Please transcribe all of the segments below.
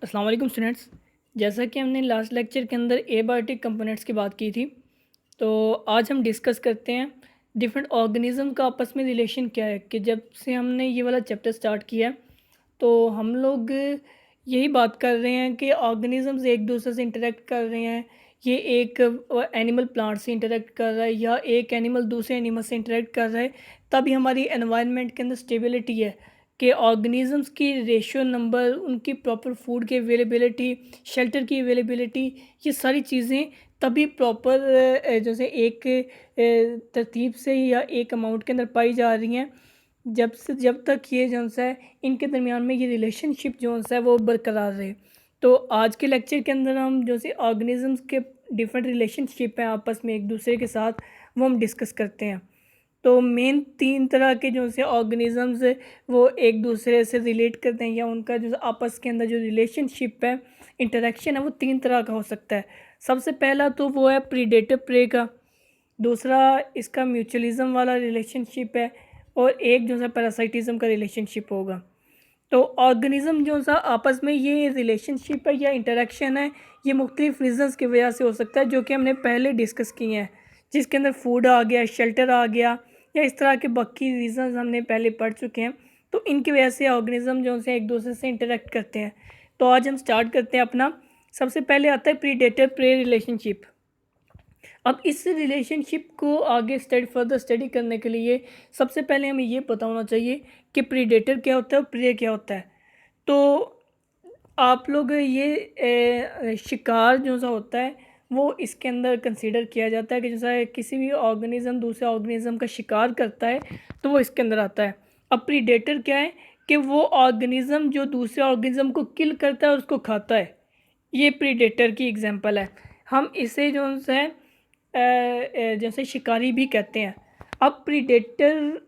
अस्सलाम वालेकुम स्टूडेंट्स। जैसा कि हमने लास्ट लेक्चर के अंदर एबायोटिक कंपोनेंट्स की बात की थी, तो आज हम डिस्कस करते हैं डिफरेंट ऑर्गेनिज्म का आपस में रिलेशन क्या है। कि जब से हमने ये वाला चैप्टर स्टार्ट किया है, तो हम लोग यही बात कर रहे हैं कि ऑर्गेनिजम्स एक दूसरे से इंटरेक्ट कर रहे हैं। ये एक एनिमल प्लांट से इंटरेक्ट कर रहा है या एक एनिमल दूसरे एनिमल से इंटरेक्ट कर रहा है, तभी हमारी एनवायरनमेंट के अंदर स्टेबिलिटी है। कि ऑर्गेनिजम्स की रेशियो नंबर, उनकी प्रॉपर फूड की अवेलेबिलिटी, शेल्टर की अवेलेबिलिटी, ये सारी चीज़ें तभी प्रॉपर जैसे एक तरतीब से या एक अमाउंट के अंदर पाई जा रही हैं, जब तक ये जो है इनके दरमियान में ये रिलेशनशिप जो है वो बरकरार रहे। तो आज के लेक्चर के अंदर हम जो से ऑर्गेनिजम्स के डिफरेंट रिलेशनशिप हैं आपस में एक दूसरे के साथ, वो हम डिस्कस करते हैं। तो मेन 3 तरह के जो से ऑर्गेनिजम्स वो एक दूसरे से रिलेट करते हैं, या उनका जो आपस के अंदर जो रिलेशनशिप है, इंटरेक्शन है, वो 3 तरह का हो सकता है। सबसे पहला तो वो है प्रीडेटर प्रे का, दूसरा इसका म्यूचुअलिज्म वाला रिलेशनशिप है, और एक जो सा पैरासाइटिज्म का रिलेशनशिप होगा। तो ऑर्गेनिज्म जो सा आपस में ये रिलेशनशिप है या इंटरेक्शन है, ये मुख्तलिफ रीज़न्स की वजह से हो सकता है, जो कि हमने पहले डिस्कस किए हैं, जिसके अंदर फूड आ गया, शेल्टर आ गया, या इस तरह के बाकी रीज़न्स हमने पहले पढ़ चुके हैं। तो इनकी वजह से ऑर्गेनिज्म जो से एक दूसरे से इंटरेक्ट करते हैं। तो आज हम स्टार्ट करते हैं अपना। सबसे पहले आता है प्रीडेटर प्रे रिलेशनशिप। अब इस रिलेशनशिप को आगे फर्दर स्टडी करने के लिए सबसे पहले हमें ये पता होना चाहिए कि प्रीडेटर क्या होता है और प्रे क्या होता है। तो आप लोग ये शिकार जो सा होता है वो इसके अंदर कंसीडर किया जाता है कि जैसा किसी भी ऑर्गेनिज्म दूसरे ऑर्गेनिज्म का शिकार करता है, तो वो इसके अंदर आता है। अब प्रीडेटर क्या है कि वो ऑर्गेनिज्म जो दूसरे ऑर्गेनिज्म को किल करता है और उसको खाता है, ये प्रीडेटर की एग्जांपल है। हम इसे जो है जैसे शिकारी भी कहते हैं। अब प्रीडेटर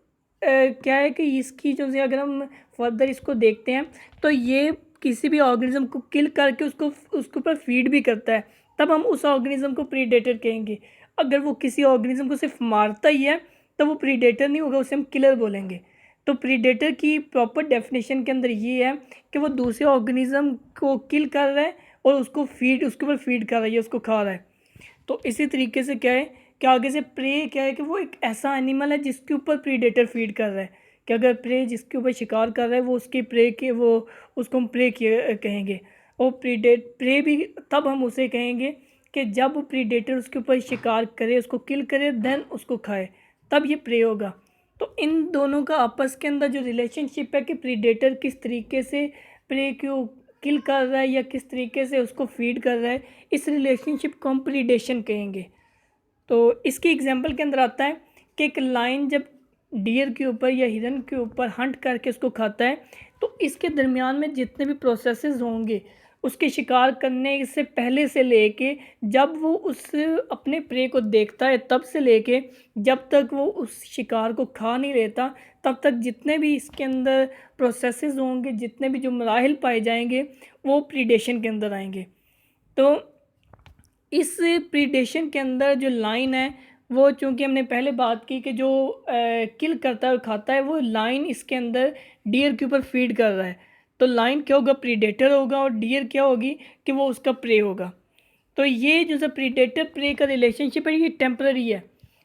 क्या है कि इसकी जो है अगर हम फर्दर इसको देखते हैं, तो ये किसी भी ऑर्गेनिज्म को किल करके उसके ऊपर फीड भी करता है, तब हम उस ऑर्गेनिज्म को प्रीडेटर कहेंगे। अगर वो किसी ऑर्गेनिज्म को सिर्फ मारता ही है, तो वो प्रीडेटर नहीं होगा, उसे हम किलर बोलेंगे। तो प्रीडेटर की प्रॉपर डेफिनेशन के अंदर ये है कि वो दूसरे ऑर्गेनिज्म को किल कर रहा है और उसके ऊपर फीड कर रहा है, उसको खा रहा है। तो इसी तरीके से क्या है कि आगे से प्रे क्या है कि वो एक ऐसा एनिमल है जिसके ऊपर प्रीडेटर फीड कर रहा है। कि अगर प्रे जिसके ऊपर शिकार कर रहा है वो उसके प्रे के वो उसको हम प्रे कहेंगे। और प्रे भी तब हम उसे कहेंगे कि जब प्रीडेटर उसके ऊपर शिकार करे, उसको किल करे, देन उसको खाए, तब ये प्रे होगा। तो इन दोनों का आपस के अंदर जो रिलेशनशिप है कि प्रीडेटर किस तरीके से प्रे को किल कर रहा है या किस तरीके से उसको फीड कर रहा है, इस रिलेशनशिप को हम प्रीडेशन कहेंगे। तो इसकी एग्जांपल के अंदर आता है कि एक लायन जब डियर के ऊपर या हिरन के ऊपर हंट करके उसको खाता है, तो इसके दरमियान में जितने भी प्रोसेसेस होंगे उसके शिकार करने से पहले से लेके जब वो उस अपने प्रे को देखता है, तब से लेके जब तक वो उस शिकार को खा नहीं लेता, तब तक जितने भी इसके अंदर प्रोसेसेस होंगे, जितने भी जो मराहिल पाए जाएंगे, वो प्रीडेशन के अंदर आएंगे। तो इस प्रीडेशन के अंदर जो लाइन है, वो चूँकि हमने पहले बात की कि जो किल करता है और खाता है, वो लाइन इसके अंदर डियर के ऊपर फीड कर रहा है। तो लाइन क्या होगा, प्रीडेटर होगा, और डियर क्या होगी कि वो उसका प्रे होगा। तो ये जो सा प्रीडेटर प्रे का रिलेशनशिप है, ये टेम्पररी है,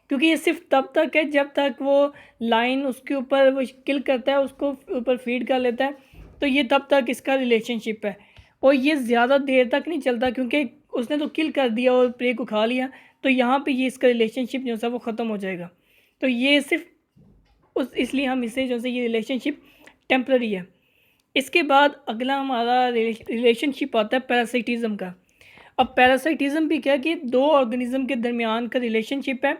क्योंकि ये सिर्फ तब तक है जब तक वो लाइन उसके ऊपर वो किल करता है, उसको ऊपर फीड कर लेता है, तो ये तब तक इसका रिलेशनशिप है। और ये ज़्यादा देर तक नहीं चलता, क्योंकि उसने तो किल कर दिया और प्रे को खा लिया, तो यहाँ पे ये इसका रिलेशनशिप जो है वो ख़त्म हो जाएगा। तो ये सिर्फ इसलिए हम इसे जो है ये रिलेशनशिप टेम्पररी है। इसके बाद अगला हमारा रिलेशनशिप आता है पैरासिटिज़म का। अब पैरासाइटिज़म भी क्या है कि दो ऑर्गेनिज्म के दरमियान का रिलेशनशिप है।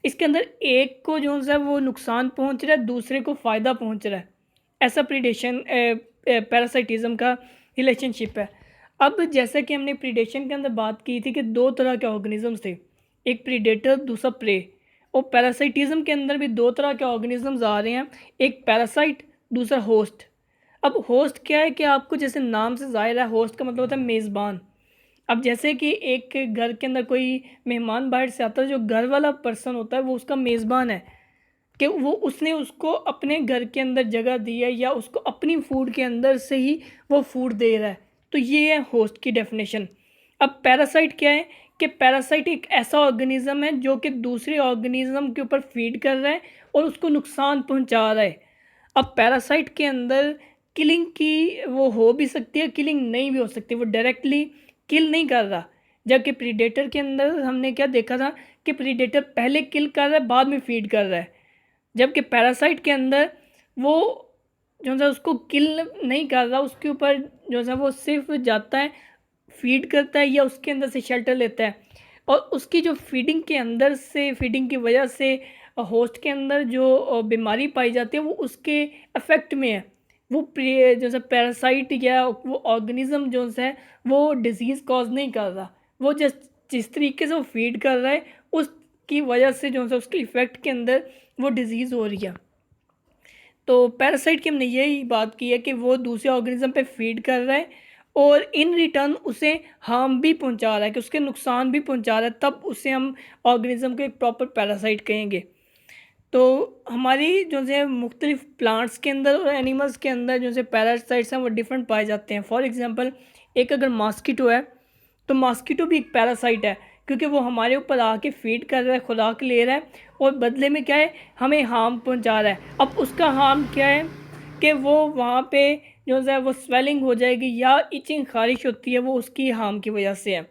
इसके अंदर एक को जो है वो नुकसान पहुंच रहा है, दूसरे को फ़ायदा पहुंच रहा है। ऐसा प्रीडेशन पैरासाइटिज़म का रिलेशनशिप है। अब जैसा कि हमने प्रीडेशन के अंदर बात की थी कि दो तरह के ऑर्गेनिजम्स थे, एक प्रीडेटर दूसरा प्रे। और पैरासाइटिज़म के अंदर भी दो तरह के ऑर्गेनिजम्स आ रहे हैं, एक पैरासाइट, दूसरा होस्ट। अब होस्ट क्या है कि आपको जैसे नाम से ज़ाहिर है, होस्ट का मतलब होता है मेज़बान। अब जैसे कि एक घर के अंदर कोई मेहमान बाहर से आता है, जो घर वाला पर्सन होता है वो उसका मेज़बान है, कि वो उसने उसको अपने घर के अंदर जगह दी है, या उसको अपनी फूड के अंदर से ही वो फूड दे रहा है, तो ये है होस्ट की डेफिनेशन। अब पैरासाइट क्या है कि पैरासाइट एक ऐसा ऑर्गेनिज्म है जो कि दूसरे ऑर्गेनिज्म के ऊपर फीड कर रहा है और उसको नुकसान पहुंचा रहा है। अब पैरासाइट के अंदर किलिंग की वो हो भी सकती है, किलिंग नहीं भी हो सकती, वो डायरेक्टली किल नहीं कर रहा। जबकि प्रीडेटर के अंदर हमने क्या देखा था कि प्रीडेटर पहले किल कर रहा है, बाद में फीड कर रहा है। जबकि पैरासाइट के अंदर वो जो है उसको किल नहीं कर रहा, उसके ऊपर जो है वो सिर्फ जाता है, फीड करता है या उसके अंदर से शेल्टर लेता है। और उसकी जो फीडिंग के अंदर से, फीडिंग की वजह से होस्ट के अंदर जो बीमारी पाई जाती है वो उसके अफेक्ट में है। वो जो है पैरासाइट या वो ऑर्गेनिज्म जो है वो डिजीज़ कॉज नहीं कर रहा, वो जिस तरीके से वो फीड कर रहा है उसकी वजह से जो है उसके इफ़ेक्ट के अंदर वो डिज़ीज़ हो रही है। तो पैरासाइट की हमने यही बात की है कि वो दूसरे ऑर्गेनिज्म पे फीड कर रहा है और इन रिटर्न उसे हार्म भी पहुंचा रहा है, कि उसके नुकसान भी पहुंचा रहा है, तब उसे हम ऑर्गेनिज्म को एक प्रॉपर पैरासाइट कहेंगे। तो हमारी जो है मुख्तलिफ प्लांट्स के अंदर और एनिमल्स के अंदर जो है पैरासाइट्स हैं वो डिफरेंट पाए जाते हैं। फॉर एग्जांपल एक अगर मॉस्किटो है तो मॉस्किटो भी एक पैरासाइट है, क्योंकि वो हमारे ऊपर आके फीड कर रहा है, खुराक ले रहा है और बदले में क्या है हमें हार्म पहुंचा रहा है। अब उसका हार्म क्या है कि वो वहाँ पे जो है वो स्वेलिंग हो जाएगी या इचिंग खारिश होती है, वो उसकी हार्म की वजह से है।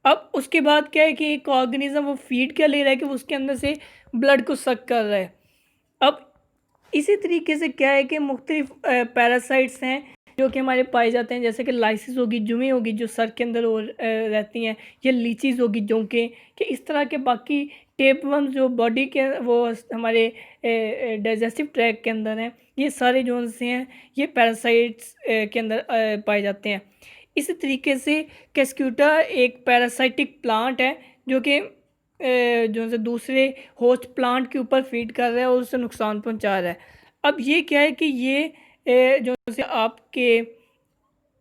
अब उसके बाद क्या है कि एक ऑर्गेनिज्म वो फीड क्या ले रहा है कि वो उसके अंदर से ब्लड को सक कर रहा है। अब इसी तरीके से क्या है कि मुख्तलिफ पैरासाइट्स हैं जो कि हमारे पाए जाते हैं, जैसे कि लाइसिस होगी, जुमी होगी जो सर के अंदर और रहती हैं, या लीचीज़ होगी जोंके, कि इस तरह के बाकी टेपवर्म्स जो बॉडी के वो हमारे डाइजेस्टिव ट्रैक के अंदर हैं, ये सारे जो से हैं ये पैरासाइट्स के अंदर पाए जाते हैं। इसी तरीके से कैस्क्यूटा एक पैरासाइटिक प्लांट है जो कि जो है दूसरे होस्ट प्लांट के ऊपर फीड कर रहा है और उससे नुकसान पहुंचा रहा है। अब ये क्या है कि ये जो से आपके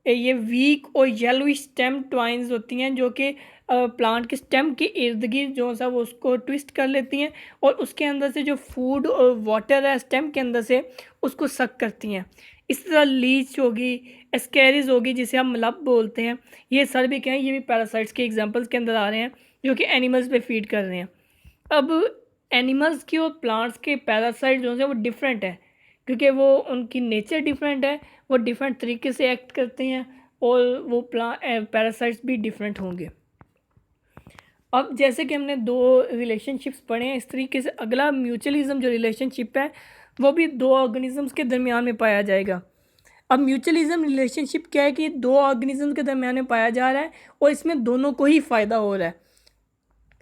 ये वीक और येलोइश स्टेम ट्वाइंस होती हैं जो कि प्लांट के स्टेम के इर्द गिर्द जो है वो उसको ट्विस्ट कर लेती हैं और उसके अंदर से जो फूड और वाटर है स्टेम के अंदर से उसको सक करती हैं। इस तरह लीच होगी, एस्केरिस होगी जिसे हम मलब बोलते हैं, ये सर भी क्या है, ये भी पैरासाइट्स के एग्जांपल्स के अंदर आ रहे हैं जो कि एनिमल्स पे फीड कर रहे हैं। अब एनिमल्स की और प्लांट्स के पैरासाइट जो है वो डिफरेंट है, क्योंकि वो उनकी नेचर डिफरेंट है, वो डिफरेंट तरीके से एक्ट करते हैं और वो पैरासाइट्स भी डिफरेंट होंगे। अब जैसे कि हमने दो रिलेशनशिप्स पढ़े हैं, इस तरीके से अगला म्यूचुअलिज्म जो रिलेशनशिप है वो भी दो ऑर्गेनिजम्स के दरमियान में पाया जाएगा। अब म्यूचुअलिज्म रिलेशनशिप क्या है कि दो ऑर्गेनिजम्स के दरमियान में पाया जा रहा है और इसमें दोनों को ही फ़ायदा हो रहा है।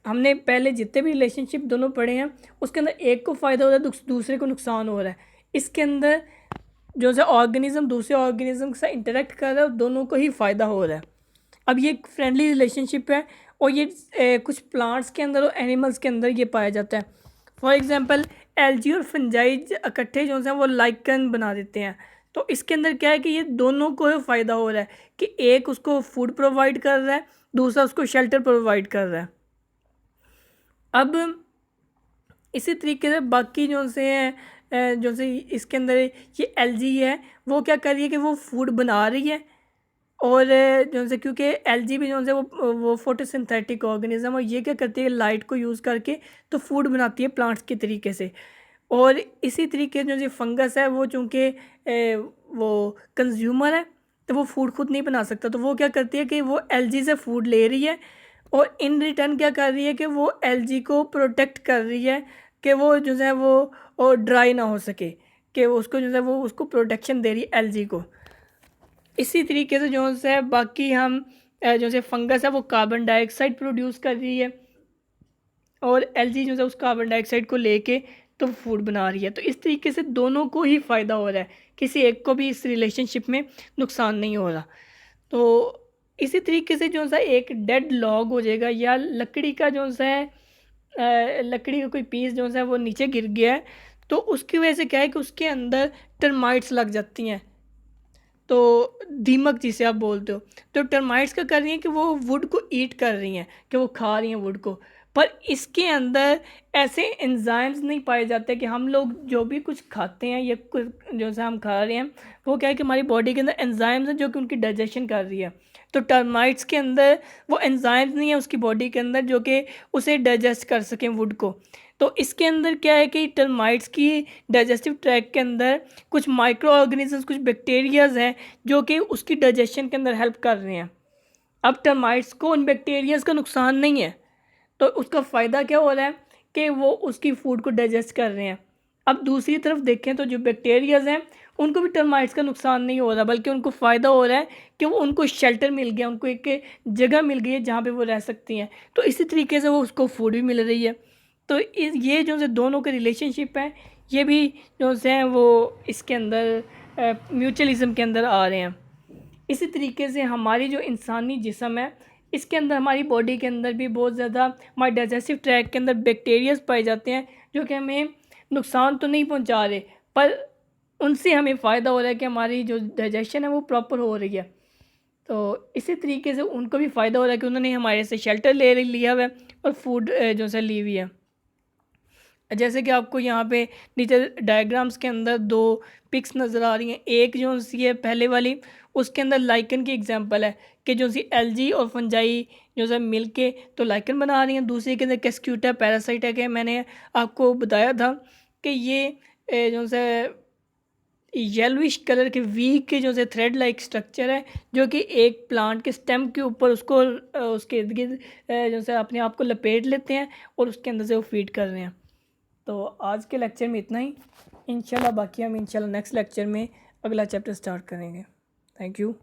हमने पहले जितने भी रिलेशनशिप दोनों पढ़े हैं उसके अंदर एक को फ़ायदा हो रहा है, दूसरे को नुकसान हो रहा है। इसके अंदर जो है ऑर्गेनिज्म दूसरे ऑर्गेनिज्म के साथ इंटरेक्ट कर रहा है और दोनों को ही फ़ायदा हो रहा है। अब ये एक फ्रेंडली रिलेशनशिप है और ये कुछ प्लांट्स के अंदर और एनिमल्स के अंदर ये पाया जाता है। फॉर एग्जांपल एल्गी और फंजाई इकट्ठे जो हैं वो लाइकन बना देते हैं। तो इसके अंदर क्या है कि ये दोनों को फ़ायदा हो रहा है कि एक उसको फूड प्रोवाइड कर रहा है, दूसरा उसको शेल्टर प्रोवाइड कर रहा है। अब इसी तरीके से बाकी जो से हैं जो से इसके अंदर ये एल्गी है वो क्या कर रही है कि वो फूड बना रही है और जो से क्योंकि एल्गी भी जो से वो फोटोसिंथेटिक ऑर्गेनिज्म और ये क्या करती है लाइट को यूज़ करके तो फूड बनाती है प्लांट्स के तरीके से। और इसी तरीके जो फंगस है वो चूँकि वो कंज्यूमर है तो वो फूड खुद नहीं बना सकता, तो वो क्या करती है कि वो एल्गी से फूड ले रही है और इन रिटर्न क्या कर रही है कि वो एल्गी को प्रोटेक्ट कर रही है कि वो जो है वो ड्राई ना हो सके, कि वो उसको जो है वो उसको प्रोटेक्शन दे रही है एल्गी को। इसी तरीके से जो है बाकी हम जो है फंगस है वो कार्बन डाइऑक्साइड प्रोड्यूस कर रही है और एल्गी जो है उस कार्बन डाइऑक्साइड को लेके तो फूड बना रही है। तो इस तरीके से दोनों को ही फ़ायदा हो रहा है, किसी एक को भी इस रिलेशनशिप में नुकसान नहीं हो रहा। तो इसी तरीके से जो है एक डेड लॉग हो जाएगा या लकड़ी का जो है लकड़ी का कोई पीस जो है वो नीचे गिर गया है तो उसकी वजह से क्या है कि उसके अंदर टर्माइट्स लग जाती हैं, तो दीमक जिसे आप बोलते हो। तो टर्माइट्स क्या कर रही हैं कि वो वुड को ईट कर रही हैं, कि वो खा रही हैं वुड को। पर इसके अंदर ऐसे एंजाइम्स नहीं पाए जाते कि हम लोग जो भी कुछ खाते हैं या कुछ जो से हम खा रहे हैं वो क्या है कि हमारी बॉडी के अंदर एंजाइम्स हैं जो कि उनकी डाइजेशन कर रही है। तो टर्माइट्स के अंदर वो एंजाइम्स नहीं है उसकी बॉडी के अंदर जो कि उसे डाइजेस्ट कर सकें वुड को। तो इसके अंदर क्या है कि टर्माइट्स की डाइजेस्टिव ट्रैक के अंदर कुछ माइक्रो ऑर्गेनिजम्स, कुछ बैक्टीरियाज हैं जो कि उसकी डाइजेशन के अंदर हेल्प कर रहे हैं। अब टर्माइट्स को उन बैक्टीरियाज का नुकसान नहीं है, तो उसका फ़ायदा क्या हो रहा है कि वो उसकी फूड को डाइजेस्ट कर रहे हैं। अब दूसरी तरफ देखें तो जो बैक्टीरियाज हैं उनको भी टर्माइट्स का नुकसान नहीं हो रहा, बल्कि उनको फ़ायदा हो रहा है कि वो उनको शेल्टर मिल गया, उनको एक जगह मिल गई है जहाँ पे वो रह सकती हैं। तो इसी तरीके से वो उसको फूड भी मिल रही है। तो ये जो से दोनों के रिलेशनशिप हैं ये भी जो से हैं वो इसके अंदर म्यूचुअलिज्म के अंदर आ रहे हैं। इसी तरीके से हमारी जो इंसानी जिस्म है इसके अंदर, हमारी बॉडी के अंदर भी बहुत ज़्यादा हमारे डाइजेस्टिव ट्रैक के अंदर बैक्टीरियाज पाए जाते हैं जो कि हमें नुकसान तो नहीं पहुंचा रहे, पर उनसे हमें फ़ायदा हो रहा है कि हमारी जो डाइजेशन है वो प्रॉपर हो रही है। तो इसी तरीके से उनको भी फ़ायदा हो रहा है कि उन्होंने हमारे से शेल्टर ले लिया हुआ है और फूड जो से ली हुई है। जैसे कि आपको यहाँ पे नीचे डायग्राम्स के अंदर दो पिक्स नज़र आ रही हैं। एक जो सी है पहले वाली, उसके अंदर लाइकन की एग्जांपल है कि जो सी एलजी और फंजाई जो है मिल के तो लाइकन बना रही हैं। दूसरे के अंदर कैस्क्यूटा पैरासाइट है कि मैंने आपको बताया था कि ये जो से येलोइश कलर के वी के जो से थ्रेड लाइक स्ट्रक्चर है जो कि एक प्लांट के स्टेम के ऊपर उसको उसके इर्द गिर्द जो से अपने आप को लपेट लेते हैं और उसके अंदर से वो फीड कर रहे हैं। तो आज के लेक्चर में इतना ही। इंशाल्लाह बाकी हम इंशाल्लाह नेक्स्ट लेक्चर में अगला चैप्टर स्टार्ट करेंगे। Thank you.